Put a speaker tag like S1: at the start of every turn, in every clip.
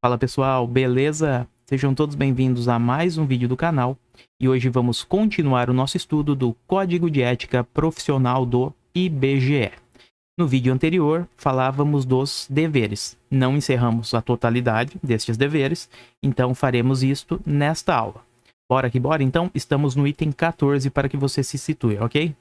S1: Fala pessoal, beleza? Sejam todos bem-vindos a mais um vídeo do canal e hoje vamos continuar o nosso estudo do Código de Ética Profissional do IBGE. No vídeo anterior, falávamos dos deveres. Não encerramos a totalidade destes deveres, então faremos isto nesta aula. Bora que bora? Então, estamos no item 14 para que você se situe, ok?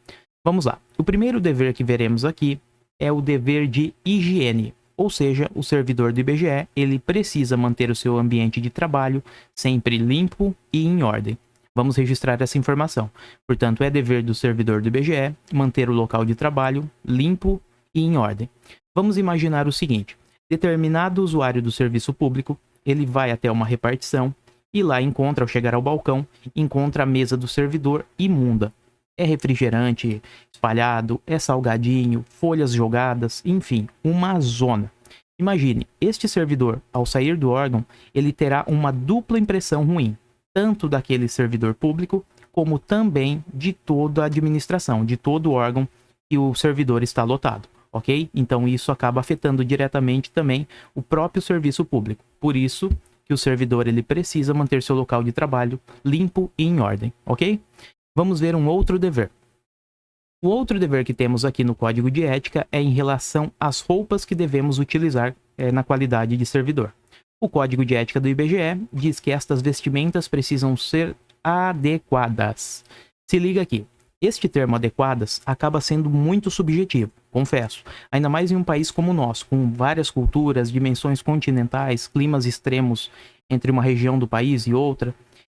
S1: Vamos lá. O primeiro dever que veremos aqui é o dever de higiene. Ou seja, o servidor do IBGE, ele precisa manter o seu ambiente de trabalho sempre limpo e em ordem. Vamos registrar essa informação. Portanto, é dever do servidor do IBGE manter o local de trabalho limpo e em ordem. Vamos imaginar o seguinte: determinado usuário do serviço público, ele vai até uma repartição e lá encontra, ao chegar ao balcão, encontra a mesa do servidor imunda. É refrigerante espalhado, é salgadinho, folhas jogadas, enfim, uma zona. Imagine, este servidor, ao sair do órgão, ele terá uma dupla impressão ruim, tanto daquele servidor público, como também de toda a administração, de todo o órgão que o servidor está lotado, ok? Então isso acaba afetando diretamente também o próprio serviço público. Por isso que o servidor ele precisa manter seu local de trabalho limpo e em ordem, ok? Vamos ver um outro dever. O outro dever que temos aqui no Código de Ética é em relação às roupas que devemos utilizar na qualidade de servidor. O Código de Ética do IBGE diz que estas vestimentas precisam ser adequadas. Se liga aqui. Este termo adequadas acaba sendo muito subjetivo, confesso. Ainda mais em um país como o nosso, com várias culturas, dimensões continentais, climas extremos entre uma região do país e outra.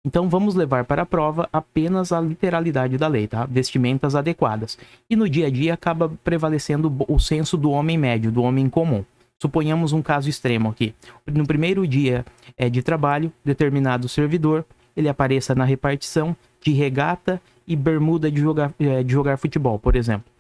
S1: Então vamos levar para a prova apenas a literalidade da lei, tá? Vestimentas adequadas. E no dia a dia acaba prevalecendo o senso do homem médio, do homem comum. Suponhamos um caso extremo aqui. No primeiro dia de trabalho, determinado servidor, ele apareça na repartição de regata e bermuda de jogar futebol, por exemplo.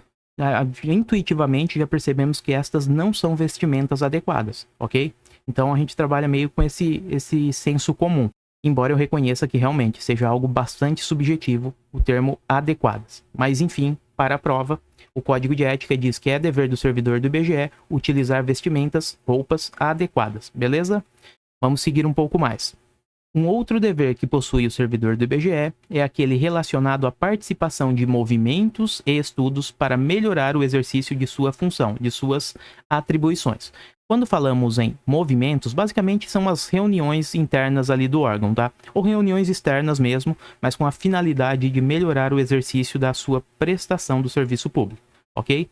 S1: Intuitivamente já percebemos que estas não são vestimentas adequadas, ok? Então a gente trabalha meio com esse senso comum. Embora eu reconheça que realmente seja algo bastante subjetivo o termo adequadas. Mas enfim, para a prova, o Código de Ética diz que é dever do servidor do IBGE utilizar vestimentas, roupas adequadas, beleza? Vamos seguir um pouco mais. Um outro dever que possui o servidor do IBGE é aquele relacionado à participação de movimentos e estudos para melhorar o exercício de sua função, de suas atribuições. Quando falamos em movimentos, basicamente são as reuniões internas ali do órgão, tá? Ou reuniões externas mesmo, mas com a finalidade de melhorar o exercício da sua prestação do serviço público, ok?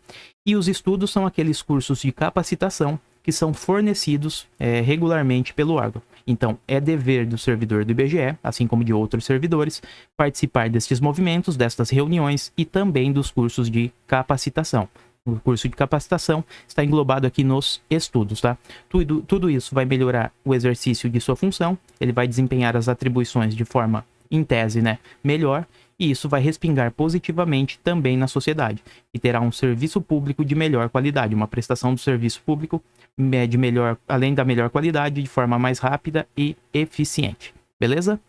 S1: E os estudos são aqueles cursos de capacitação que são fornecidos regularmente pelo órgão. Então, é dever do servidor do IBGE, assim como de outros servidores, participar destes movimentos, destas reuniões e também dos cursos de capacitação. O curso de capacitação está englobado aqui nos estudos, tá? Tudo isso vai melhorar o exercício de sua função, ele vai desempenhar as atribuições de forma, em tese, melhor, e isso vai respingar positivamente também na sociedade, e terá um serviço público de melhor qualidade, uma prestação do serviço público de melhor, além da melhor qualidade, de forma mais rápida e eficiente, beleza?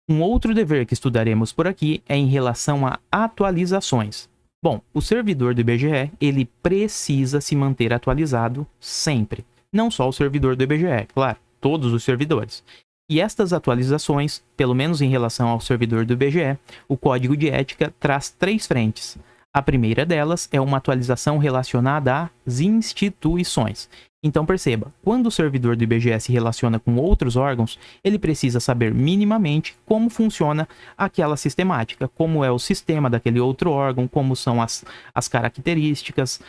S1: Um outro dever que estudaremos por aqui é em relação a atualizações. Bom, o servidor do IBGE, ele precisa se manter atualizado sempre. Não só o servidor do IBGE, claro, todos os servidores. E estas atualizações, pelo menos em relação ao servidor do IBGE, o Código de Ética traz 3 frentes. A primeira delas é uma atualização relacionada às instituições. Então perceba, quando o servidor do IBGE se relaciona com outros órgãos, ele precisa saber minimamente como funciona aquela sistemática, como é o sistema daquele outro órgão, como são as características,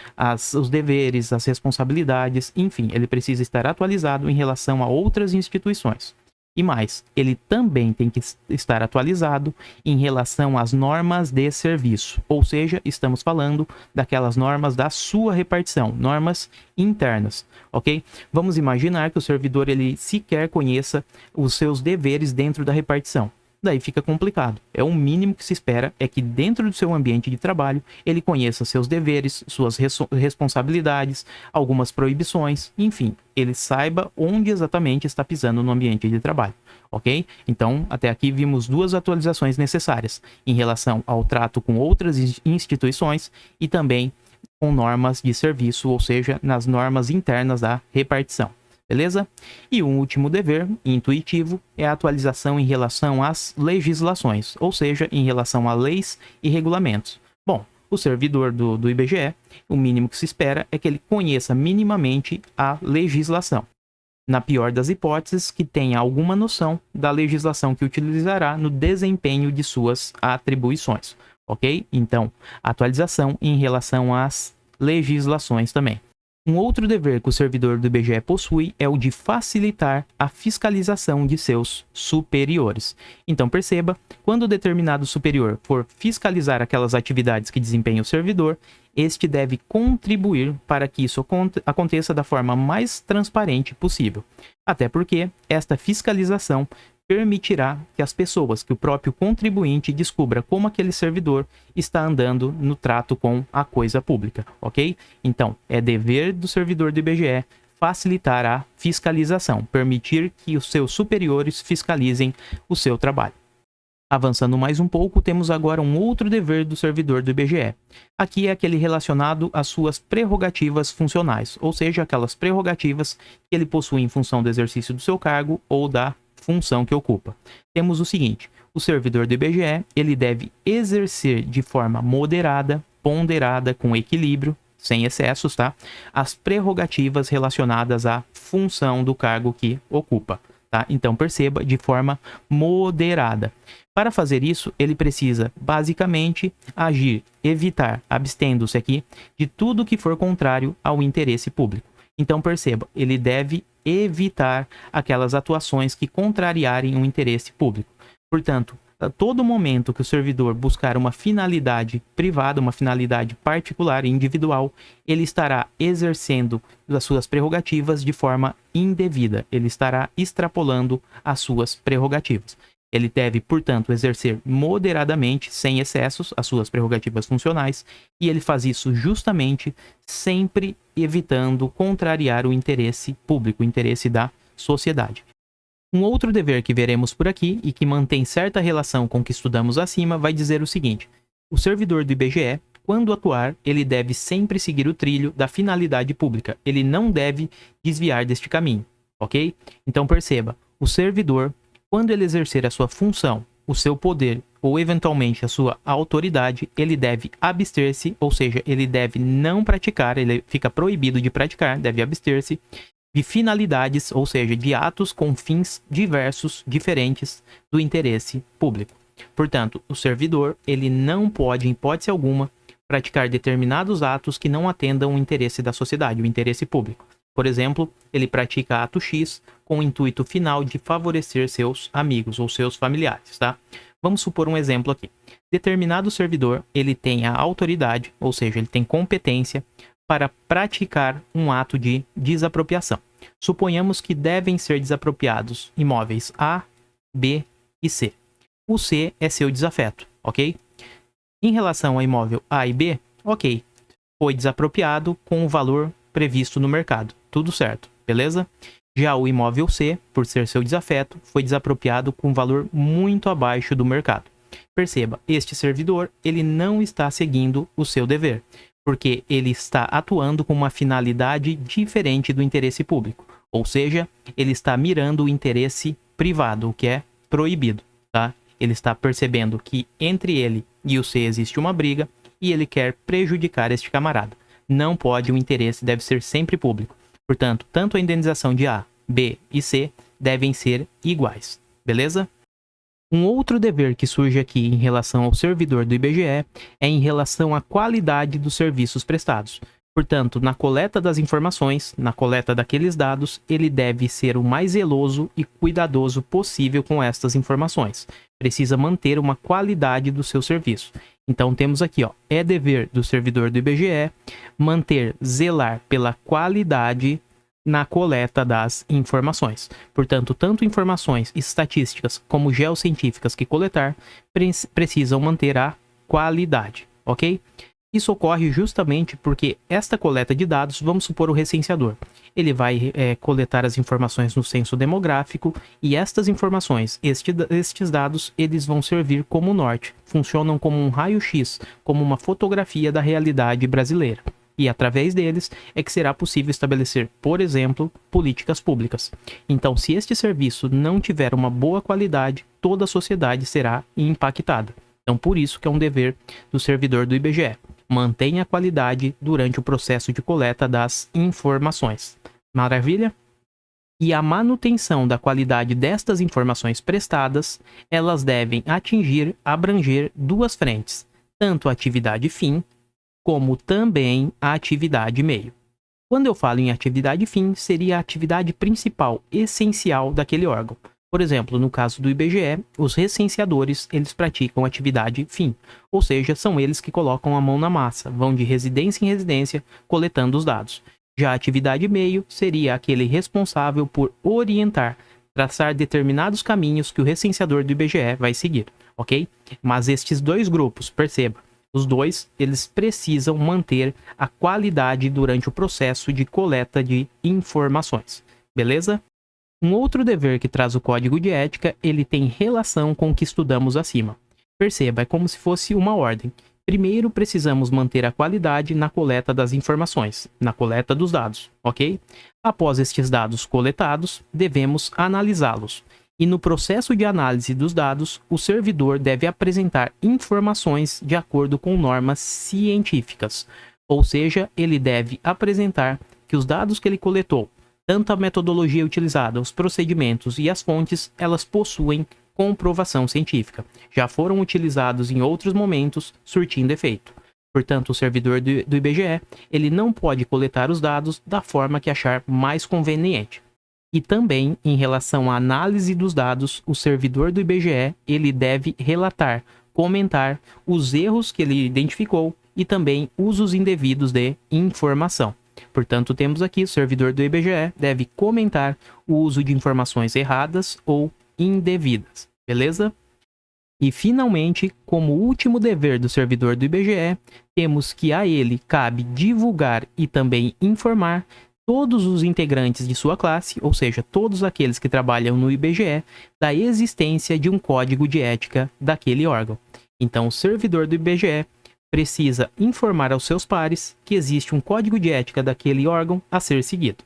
S1: os deveres, as responsabilidades, enfim, ele precisa estar atualizado em relação a outras instituições. E mais, ele também tem que estar atualizado em relação às normas de serviço, ou seja, estamos falando daquelas normas da sua repartição, normas internas, ok? Vamos imaginar que o servidor ele sequer conheça os seus deveres dentro da repartição. Daí fica complicado. É o mínimo que se espera é que dentro do seu ambiente de trabalho ele conheça seus deveres, suas responsabilidades, algumas proibições, enfim, ele saiba onde exatamente está pisando no ambiente de trabalho, ok? Então, até aqui vimos 2 atualizações necessárias em relação ao trato com outras instituições e também com normas de serviço, ou seja, nas normas internas da repartição. beleza? E um último dever, intuitivo, é a atualização em relação às legislações, ou seja, em relação a leis e regulamentos. Bom, o servidor do IBGE, o mínimo que se espera é que ele conheça minimamente a legislação. Na pior das hipóteses, que tenha alguma noção da legislação que utilizará no desempenho de suas atribuições, ok? Então, atualização em relação às legislações também. Um outro dever que o servidor do IBGE possui é o de facilitar a fiscalização de seus superiores. Então perceba, quando o determinado superior for fiscalizar aquelas atividades que desempenha o servidor, este deve contribuir para que isso aconteça da forma mais transparente possível. Até porque esta fiscalização permitirá que as pessoas, que o próprio contribuinte descubra como aquele servidor está andando no trato com a coisa pública, ok? Então, é dever do servidor do IBGE facilitar a fiscalização, permitir que os seus superiores fiscalizem o seu trabalho. Avançando mais um pouco, temos agora um outro dever do servidor do IBGE. Aqui é aquele relacionado às suas prerrogativas funcionais, ou seja, aquelas prerrogativas que ele possui em função do exercício do seu cargo ou da função que ocupa. Temos o seguinte: o servidor do IBGE, ele deve exercer de forma moderada, ponderada, com equilíbrio, sem excessos, tá? As prerrogativas relacionadas à função do cargo que ocupa, tá? Então perceba, de forma moderada. Para fazer isso, ele precisa basicamente agir, evitar, abstendo-se aqui, de tudo que for contrário ao interesse público. Então perceba, ele deve evitar aquelas atuações que contrariarem o interesse público. Portanto, a todo momento que o servidor buscar uma finalidade privada, uma finalidade particular e individual, ele estará exercendo as suas prerrogativas de forma indevida. Ele estará extrapolando as suas prerrogativas. Ele deve, portanto, exercer moderadamente, sem excessos, as suas prerrogativas funcionais, e ele faz isso justamente sempre evitando contrariar o interesse público, o interesse da sociedade. Um outro dever que veremos por aqui e que mantém certa relação com o que estudamos acima vai dizer o seguinte: o servidor do IBGE, quando atuar, ele deve sempre seguir o trilho da finalidade pública. Ele não deve desviar deste caminho, ok? Então perceba, o servidor, quando ele exercer a sua função, o seu poder ou eventualmente a sua autoridade, ele deve abster-se, ou seja, ele deve não praticar, ele fica proibido de praticar, deve abster-se de finalidades, ou seja, de atos com fins diversos, diferentes do interesse público. Portanto, o servidor, ele não pode, em hipótese alguma, praticar determinados atos que não atendam o interesse da sociedade, o interesse público. Por exemplo, ele pratica ato X com o intuito final de favorecer seus amigos ou seus familiares, tá? Vamos supor um exemplo aqui. Determinado servidor, ele tem a autoridade, ou seja, ele tem competência para praticar um ato de desapropriação. Suponhamos que devem ser desapropriados imóveis A, B e C. O C é seu desafeto, ok? Em relação ao imóvel A e B, ok, foi desapropriado com o valor previsto no mercado. Tudo certo, beleza? Já o imóvel C, por ser seu desafeto, foi desapropriado com um valor muito abaixo do mercado. Perceba, este servidor, ele não está seguindo o seu dever, porque ele está atuando com uma finalidade diferente do interesse público. Ou seja, ele está mirando o interesse privado, o que é proibido, tá? Ele está percebendo que entre ele e o C existe uma briga e ele quer prejudicar este camarada. Não pode, o interesse deve ser sempre público. Portanto, tanto a indenização de A, B e C devem ser iguais, beleza? Um outro dever que surge aqui em relação ao servidor do IBGE é em relação à qualidade dos serviços prestados. Portanto, na coleta das informações, na coleta daqueles dados, ele deve ser o mais zeloso e cuidadoso possível com estas informações. Precisa manter uma qualidade do seu serviço. Então temos aqui, ó, é dever do servidor do IBGE manter, zelar pela qualidade na coleta das informações. Portanto, tanto informações estatísticas como geocientíficas que coletar precisam manter a qualidade, ok? Isso ocorre justamente porque esta coleta de dados, vamos supor o recenseador, ele vai coletar as informações no censo demográfico e estas informações, estes dados, eles vão servir como norte, funcionam como um raio-x, como uma fotografia da realidade brasileira, e através deles é que será possível estabelecer, por exemplo, políticas públicas. Então, se este serviço não tiver uma boa qualidade, toda a sociedade será impactada. Então, por isso que é um dever do servidor do IBGE. Mantenha a qualidade durante o processo de coleta das informações. Maravilha? E a manutenção da qualidade destas informações prestadas, elas devem abranger duas frentes, tanto a atividade fim, como também a atividade meio. Quando eu falo em atividade fim, seria a atividade principal, essencial daquele órgão. Por exemplo, no caso do IBGE, os recenseadores, eles praticam atividade fim, ou seja, são eles que colocam a mão na massa, vão de residência em residência coletando os dados. Já a atividade meio seria aquele responsável por orientar, traçar determinados caminhos que o recenseador do IBGE vai seguir, ok? Mas estes dois grupos, perceba, os dois, eles precisam manter a qualidade durante o processo de coleta de informações, beleza? Um outro dever que traz o Código de Ética, ele tem relação com o que estudamos acima. Perceba, é como se fosse uma ordem. Primeiro, precisamos manter a qualidade na coleta das informações, na coleta dos dados, ok? Após estes dados coletados, devemos analisá-los. E no processo de análise dos dados, o servidor deve apresentar informações de acordo com normas científicas. Ou seja, ele deve apresentar que os dados que ele coletou, tanto a metodologia utilizada, os procedimentos e as fontes, elas possuem comprovação científica. Já foram utilizados em outros momentos, surtindo efeito. Portanto, o servidor do IBGE, ele não pode coletar os dados da forma que achar mais conveniente. E também, em relação à análise dos dados, o servidor do IBGE, ele deve relatar, comentar os erros que ele identificou e também usos indevidos de informação. Portanto, temos aqui o servidor do IBGE deve comentar o uso de informações erradas ou indevidas, beleza? E finalmente, como último dever do servidor do IBGE, temos que a ele cabe divulgar e também informar todos os integrantes de sua classe, ou seja, todos aqueles que trabalham no IBGE, da existência de um código de ética daquele órgão. Então, o servidor do IBGE precisa informar aos seus pares que existe um código de ética daquele órgão a ser seguido.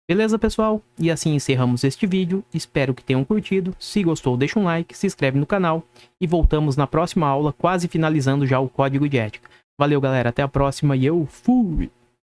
S1: Beleza, pessoal? E assim encerramos este vídeo. Espero que tenham curtido. Se gostou, deixa um like, se inscreve no canal e voltamos na próxima aula, quase finalizando já o código de ética. Valeu, galera. Até a próxima e eu fui!